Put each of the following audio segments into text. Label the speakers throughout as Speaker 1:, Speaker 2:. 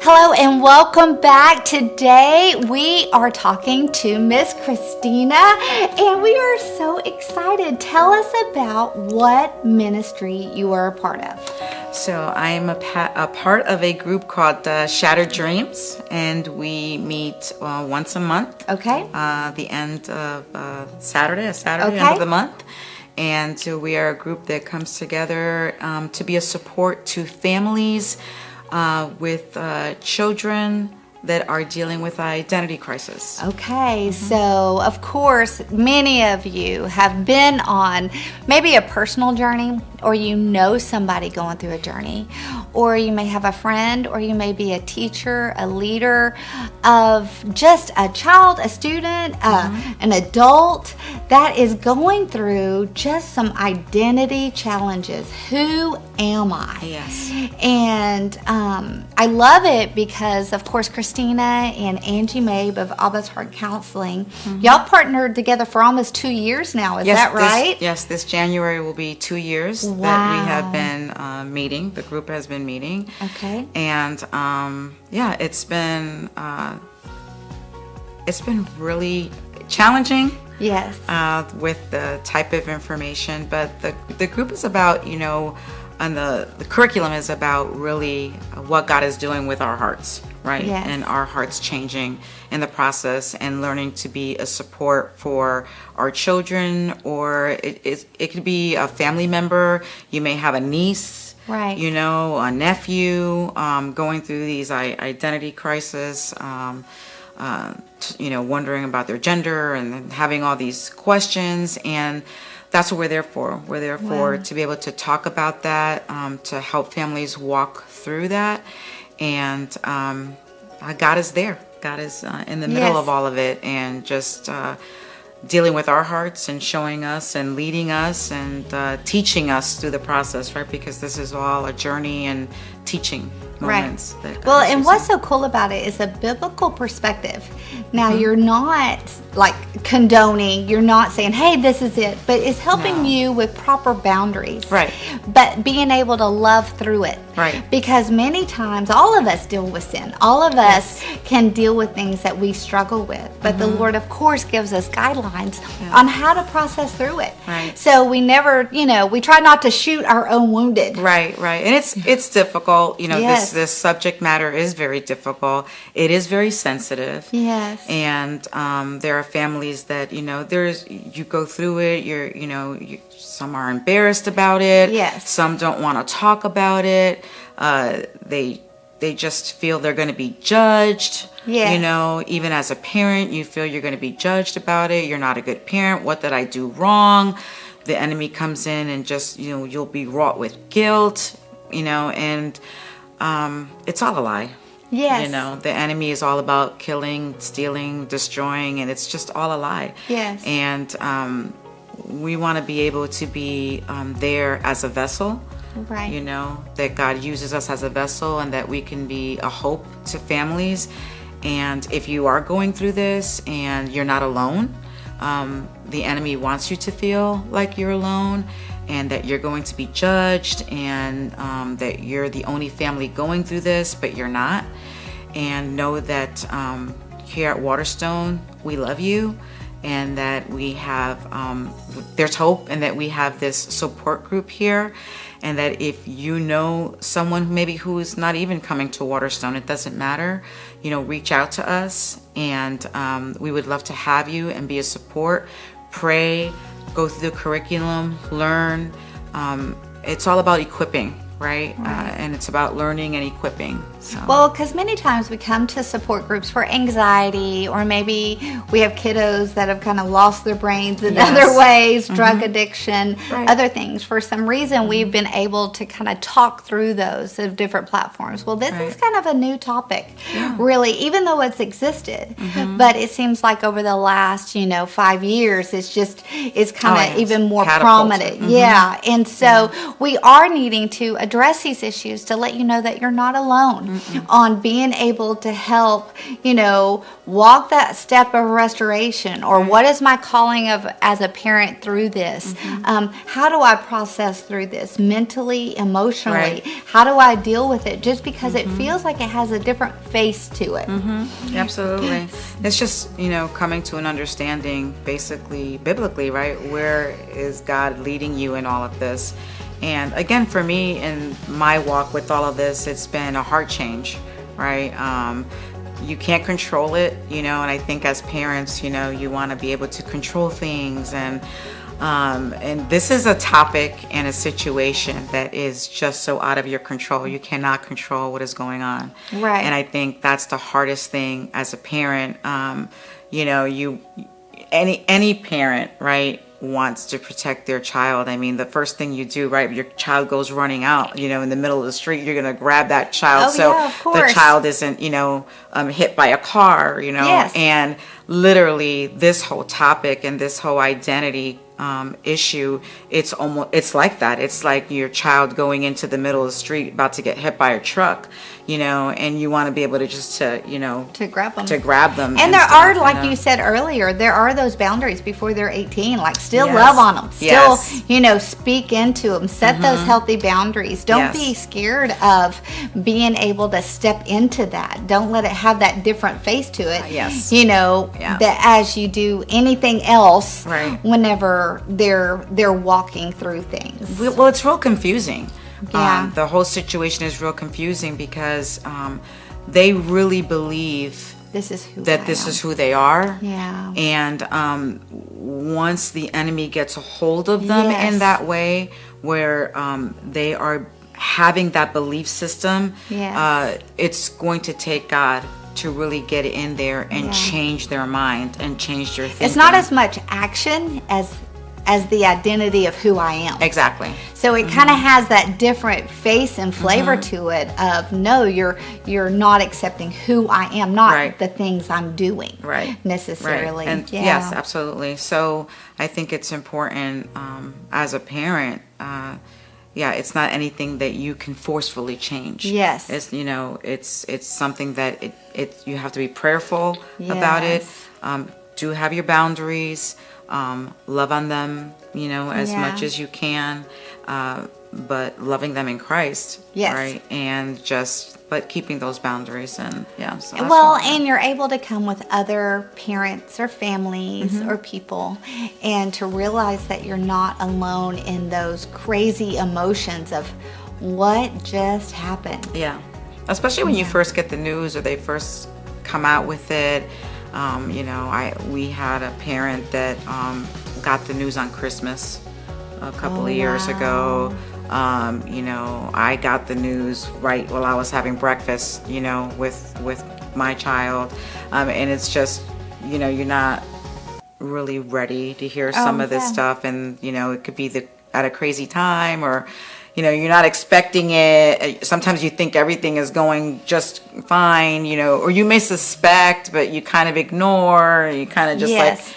Speaker 1: Hello and welcome back. Today we are talking to Miss Christina and we are so excited. Tell us about what ministry you are a part of.
Speaker 2: So I'm a part of a group called Shattered Dreams, and we meet once a month.
Speaker 1: Okay.
Speaker 2: The end of Saturday,
Speaker 1: Okay.
Speaker 2: end of the month. And so we are a group that comes together to be a support to families with children that are dealing with identity crisis.
Speaker 1: Okay, so of course, many of you have been on maybe a personal journey, or you know somebody going through a journey, or you may have a friend, or you may be a teacher, a leader of just a child, a student, an adult that is going through just some identity challenges. Who am I?
Speaker 2: Yes.
Speaker 1: And I love it because, of course, Christina and Angie Mabe of Abba's Heart Counseling, y'all partnered together for almost 2 years now. Is that right?
Speaker 2: This January will be 2 years that we have been meeting. The group has been meeting.
Speaker 1: Okay.
Speaker 2: And it's been really challenging.
Speaker 1: Yes.
Speaker 2: With the type of information, but the group is about, and the curriculum is about really what God is doing with our hearts, right?
Speaker 1: Yes.
Speaker 2: And our hearts changing in the process, and learning to be a support for our children, or it could be a family member. You may have a niece,
Speaker 1: right?
Speaker 2: A nephew going through these identity crisis. Wondering about their gender and having all these questions, and that's what we're there for. We're there for to be able to talk about that, to help families walk through that, and God is there. God is in the middle of all of it, and just dealing with our hearts and showing us and leading us and teaching us through the process, right? Because this is all a journey and teaching moments.
Speaker 1: Right. Well, and what's so cool about it is a biblical perspective. Now, you're not like condoning, you're not saying, hey, this is it, but it's helping you with proper boundaries.
Speaker 2: Right.
Speaker 1: But being able to love through it.
Speaker 2: Right.
Speaker 1: Because many times all of us deal with sin. All of us can deal with things that we struggle with. But the Lord, of course, gives us guidelines on how to process through it.
Speaker 2: Right.
Speaker 1: So we never, we try not to shoot our own wounded.
Speaker 2: Right. And it's difficult. This subject matter is very difficult. It is very sensitive.
Speaker 1: Yes.
Speaker 2: And there are families that, you go through it, some are embarrassed about it.
Speaker 1: Yes.
Speaker 2: Some don't want to talk about it. They just feel they're going to be judged.
Speaker 1: Yes.
Speaker 2: Even as a parent, you feel you're going to be judged about it. You're not a good parent. What did I do wrong? The enemy comes in and just, you'll be wrought with guilt, and it's all a lie.
Speaker 1: Yes.
Speaker 2: The enemy is all about killing, stealing, destroying, and it's just all a lie.
Speaker 1: Yes.
Speaker 2: And we want to be able to be there as a vessel.
Speaker 1: Right.
Speaker 2: That God uses us as a vessel, and that we can be a hope to families. And if you are going through this and you're not alone, the enemy wants you to feel like you're alone, and that you're going to be judged, and that you're the only family going through this, but you're not. And know that here at Waterstone, we love you, and that we have, there's hope, and that we have this support group here. And that if you know someone maybe who is not even coming to Waterstone, it doesn't matter, reach out to us, and we would love to have you and be a support. Pray, go through the curriculum, learn. It's all about equipping, right? And it's about learning and equipping. So.
Speaker 1: Well, because many times we come to support groups for anxiety, or maybe we have kiddos that have kind of lost their brains in other ways, drug addiction, other things. For some reason, we've been able to kind of talk through those of different platforms. Well, this is kind of a new topic, really, even though it's existed. But it seems like over the last, 5 years, it's kind of even more prominent. Yeah. And so we are needing to address these issues to let you know that you're not alone on being able to help, walk that step of restoration, or what is my calling of as a parent through this? How do I process through this mentally, emotionally?
Speaker 2: Right.
Speaker 1: How do I deal with it? Just because it feels like it has a different face to it.
Speaker 2: Absolutely. It's just, coming to an understanding, basically, biblically, right? Where is God leading you in all of this? And again, for me, in my walk with all of this, it's been a heart change, right? You can't control it, and I think as parents, you want to be able to control things. And this is a topic and a situation that is just so out of your control. You cannot control what is going on.
Speaker 1: Right.
Speaker 2: And I think that's the hardest thing as a parent. Any parent, right, wants to protect their child. I mean, the first thing you do, right, your child goes running out, in the middle of the street, you're going to grab that child the child isn't, hit by a car,
Speaker 1: Yes.
Speaker 2: And literally this whole topic and this whole identity issue, it's like that. It's like your child going into the middle of the street about to get hit by a truck, and you want to be able to just to grab them.
Speaker 1: And there are, like you said earlier, there are those boundaries before they're 18. Like, still love on them. Still, speak into them. Set those healthy boundaries. Don't be scared of being able to step into that. Don't let it have that different face to it. That as you do anything else,
Speaker 2: right,
Speaker 1: whenever they're walking through things.
Speaker 2: Well, it's real confusing.
Speaker 1: Yeah.
Speaker 2: The whole situation is real confusing because they really believe
Speaker 1: this is who
Speaker 2: is who they are.
Speaker 1: Yeah.
Speaker 2: And once the enemy gets a hold of them in that way, where they are having that belief system, it's going to take God to really get in there and change their mind and change their thinking.
Speaker 1: It's not as much action as the identity of who I am.
Speaker 2: Exactly.
Speaker 1: So it kind of has that different face and flavor to it of, no, you're not accepting who I am, not the things I'm doing necessarily.
Speaker 2: Right. And yes, absolutely. So I think it's important as a parent, it's not anything that you can forcefully change.
Speaker 1: Yes.
Speaker 2: It's, it's something that you have to be prayerful about it. Do have your boundaries. Love on them, as much as you can, but loving them in Christ, right? And but keeping those boundaries, so
Speaker 1: and you're able to come with other parents or families or people, and to realize that you're not alone in those crazy emotions of what just happened.
Speaker 2: Yeah, especially when you first get the news or they first come out with it. We had a parent that got the news on Christmas a couple of years ago. I got the news right while I was having breakfast, with my child. And it's just, you're not really ready to hear some of this stuff. And, it could be at a crazy time, or you're not expecting it. Sometimes you think everything is going just fine, or you may suspect, but you kind of ignore. You kind of just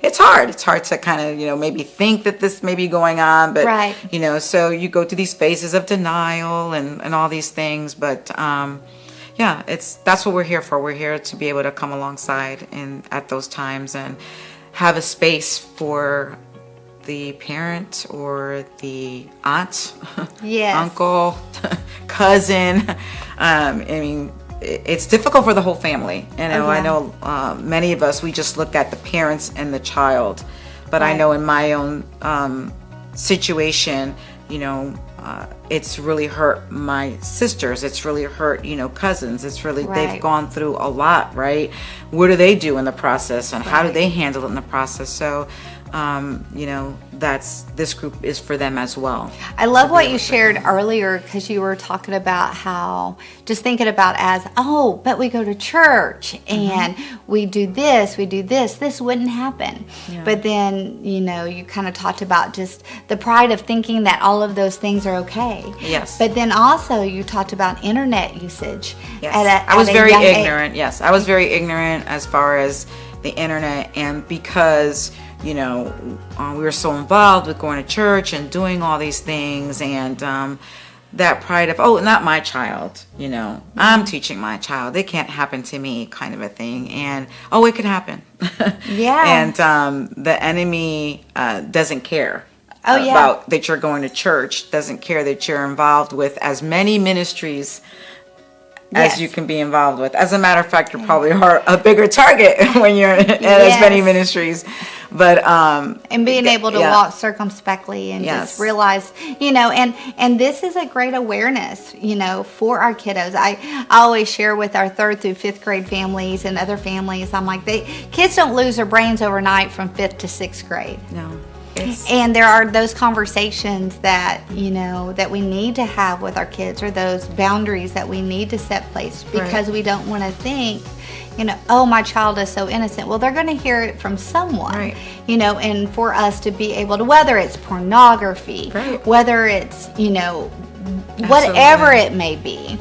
Speaker 2: it's hard. It's hard to kind of, maybe think that this may be going on, but, so you go through these phases of denial and all these things. But, that's what we're here for. We're here to be able to come alongside at those times and have a space for the parent or the aunt, uncle, cousin. It's difficult for the whole family. I know many of us, we just look at the parents and the child. But I know in my own situation, it's really hurt my sisters. It's really hurt, cousins. It's really, they've gone through a lot, right? What do they do in the process, and how do they handle it in the process? So, this group is for them as well.
Speaker 1: I love what you shared earlier, because you were talking about how, just thinking about but we go to church and we do this, this wouldn't happen. Yeah. But then, you kind of talked about just the pride of thinking that all of those things are okay.
Speaker 2: Yes.
Speaker 1: But then also you talked about internet usage.
Speaker 2: Yes. I was very ignorant. Yes. I was very ignorant as far as the internet, and because we were so involved with going to church and doing all these things, and that pride of, oh, not my child, you know, I'm teaching my child, it can't happen to me, kind of a thing. And oh, it could happen.
Speaker 1: Yeah.
Speaker 2: And the enemy doesn't care
Speaker 1: Oh, yeah.
Speaker 2: about that you're going to church, doesn't care that you're involved with as many ministries
Speaker 1: Yes.
Speaker 2: as you can be involved with. As a matter of fact, you're probably a bigger target when you're in as many
Speaker 1: Yes.
Speaker 2: ministries. But
Speaker 1: and being able to
Speaker 2: yeah.
Speaker 1: walk circumspectly and
Speaker 2: Yes.
Speaker 1: just realize, you know, and this is a great awareness, you know, for our kiddos. I always share with our 3rd through 5th grade families and other families, I'm like, kids don't lose their brains overnight from 5th to 6th grade.
Speaker 2: No.
Speaker 1: And there are those conversations that, you know, that we need to have with our kids, or those boundaries that we need to set place, because we don't want to think, you know, oh, my child is so innocent. Well, they're going to hear it from someone,
Speaker 2: Right.
Speaker 1: you know, and for us to be able to, whether it's pornography,
Speaker 2: Right.
Speaker 1: whether it's, you know, whatever
Speaker 2: Absolutely.
Speaker 1: it may be,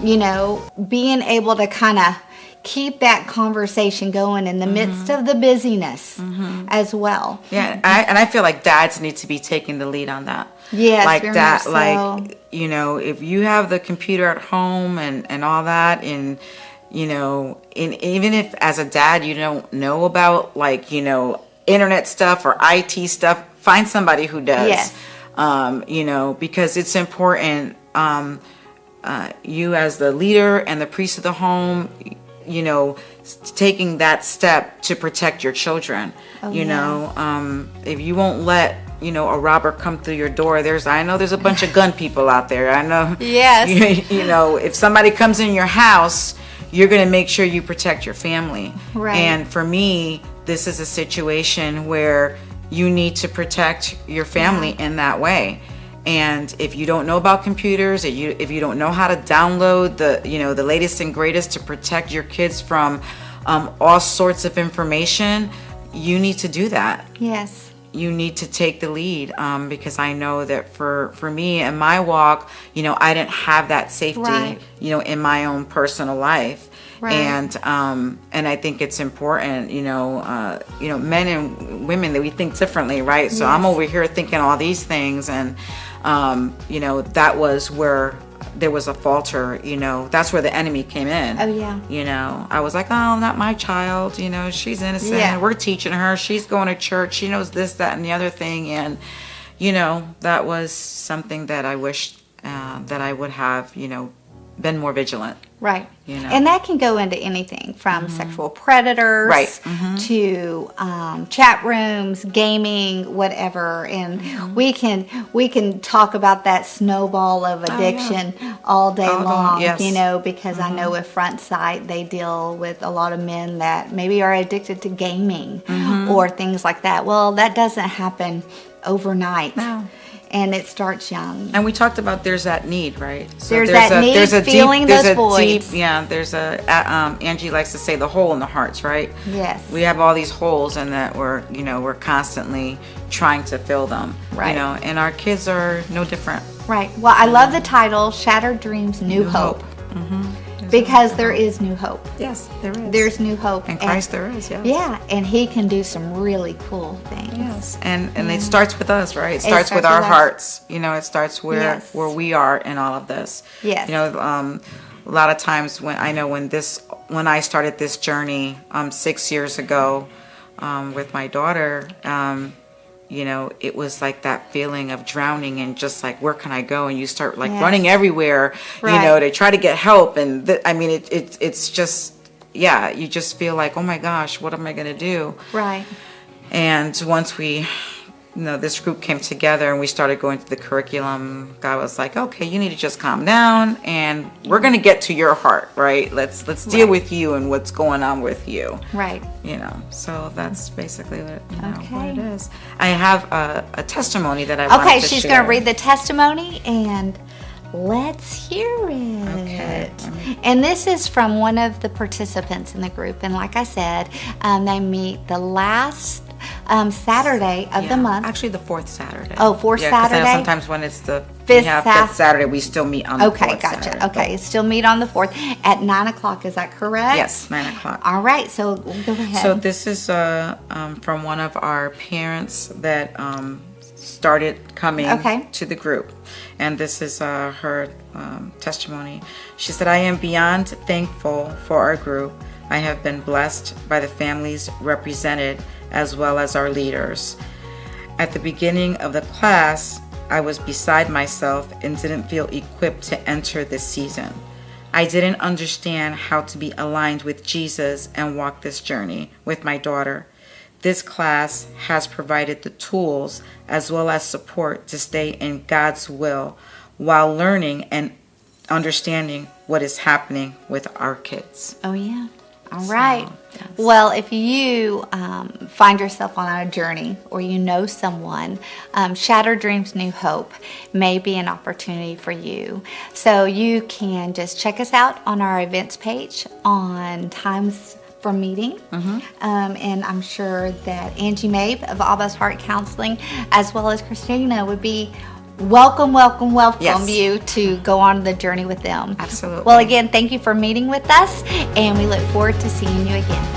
Speaker 1: you know, being able to kind of keep that conversation going in the midst of the busyness as well.
Speaker 2: Yeah, I feel like dads need to be taking the lead on that.
Speaker 1: Yes,
Speaker 2: like
Speaker 1: very
Speaker 2: that,
Speaker 1: much
Speaker 2: like
Speaker 1: so.
Speaker 2: you know, if you have the computer at home and all that, and you know, even if as a dad you don't know about, like, you know, internet stuff or IT stuff, find somebody who does.
Speaker 1: Yes.
Speaker 2: You know, because it's important. You as the leader and the priest of the home, you know, taking that step to protect your children. You know, if you won't let, you know, a robber come through your door, I know there's a bunch of gun people out there. I know.
Speaker 1: Yes.
Speaker 2: You know, if somebody comes in your house, you're going to make sure you protect your family.
Speaker 1: Right.
Speaker 2: And for me, this is a situation where you need to protect your family in that way. And if you don't know about computers, if you don't know how to download the latest and greatest to protect your kids from all sorts of information, you need to do that.
Speaker 1: Yes.
Speaker 2: You need to take the lead, because I know that for me in my walk, you know, I didn't have that safety,
Speaker 1: Right.
Speaker 2: you know, in my own personal life.
Speaker 1: Right.
Speaker 2: And I think it's important, you know, men and women, that we think differently, right? So I'm
Speaker 1: Yes.
Speaker 2: over here thinking all these things, and you know, that was where there was a falter, you know, that's where the enemy came in.
Speaker 1: Oh, yeah.
Speaker 2: You know, I was like, oh, not my child, you know, she's innocent.
Speaker 1: Yeah.
Speaker 2: We're teaching her. She's going to church. She knows this, that, and the other thing. And, you know, that was something that I wished that I would have, you know, been more vigilant.
Speaker 1: Right.
Speaker 2: You know.
Speaker 1: And that can go into anything from sexual predators
Speaker 2: Right.
Speaker 1: to chat rooms, gaming, whatever. And we can talk about that snowball of addiction all day long,
Speaker 2: yes.
Speaker 1: you know, because I know with Front Sight, they deal with a lot of men that maybe are addicted to gaming or things like that. Well, that doesn't happen overnight.
Speaker 2: No.
Speaker 1: And it starts young.
Speaker 2: And we talked about there's that need, right? So
Speaker 1: There's that need, feeling those voids.
Speaker 2: There's Angie likes to say the hole in the hearts, right?
Speaker 1: Yes.
Speaker 2: We have all these holes, and that we're constantly trying to fill them.
Speaker 1: Right.
Speaker 2: You know, and our kids are no different.
Speaker 1: Right. Well, I love the title, Shattered Dreams, New Hope. Because there is new hope.
Speaker 2: Yes, there is.
Speaker 1: There's new hope.
Speaker 2: In Christ there is, yes.
Speaker 1: Yeah, and He can do some really cool things.
Speaker 2: Yes. And it starts with us, right? It starts with
Speaker 1: starts
Speaker 2: our
Speaker 1: with us.
Speaker 2: hearts. You know, it starts where
Speaker 1: Yes.
Speaker 2: we are in all of this.
Speaker 1: Yes.
Speaker 2: You know, a lot of times when I started this journey 6 years ago with my daughter, you know, it was like that feeling of drowning and just like, where can I go? And you start like
Speaker 1: Yes.
Speaker 2: running everywhere, you
Speaker 1: Right.
Speaker 2: know, to try to get help. And I mean, it's just, yeah, you just feel like, oh my gosh, what am I going to do?
Speaker 1: Right.
Speaker 2: And once this group came together and we started going through the curriculum, God was like, okay, you need to just calm down and we're going to get to your heart, right? Let's deal
Speaker 1: Right.
Speaker 2: with you and what's going on with you.
Speaker 1: Right.
Speaker 2: You know, so that's basically what
Speaker 1: Okay.
Speaker 2: it is. I have a testimony that I wanted
Speaker 1: Okay,
Speaker 2: to
Speaker 1: she's
Speaker 2: share.
Speaker 1: going to read the testimony and let's hear it.
Speaker 2: Okay.
Speaker 1: And this is from one of the participants in the group. And like I said, they meet the last Saturday of the month.
Speaker 2: Actually, the fourth Saturday.
Speaker 1: Oh, fourth
Speaker 2: 'cause I know
Speaker 1: Saturday?
Speaker 2: sometimes when it's the
Speaker 1: Fifth
Speaker 2: fifth Saturday, we still meet on the
Speaker 1: Okay,
Speaker 2: fourth
Speaker 1: gotcha.
Speaker 2: Saturday.
Speaker 1: Okay, still meet on the 4th at 9 o'clock. Is that correct?
Speaker 2: Yes, 9 o'clock.
Speaker 1: All right, so go ahead.
Speaker 2: So this is from one of our parents that started coming
Speaker 1: Okay.
Speaker 2: to the group. And this is her testimony. She said, I am beyond thankful for our group. I have been blessed by the families represented as well as our leaders. At the beginning of the class, I was beside myself and didn't feel equipped to enter this season. I didn't understand how to be aligned with Jesus and walk this journey with my daughter. This class has provided the tools as well as support to stay in God's will while learning and understanding what is happening with our kids.
Speaker 1: Oh, yeah. All right.
Speaker 2: yes.
Speaker 1: Well, if you find yourself on a journey or you know someone, Shattered Dreams New Hope may be an opportunity for you. So you can just check us out on our events page on times for meeting. And I'm sure that Angie Mabe of Abba's Heart Counseling as well as Christina would be welcome
Speaker 2: Yes.
Speaker 1: you to go on the journey with them.
Speaker 2: Absolutely.
Speaker 1: Well, again, thank you for meeting with us, and we look forward to seeing you again.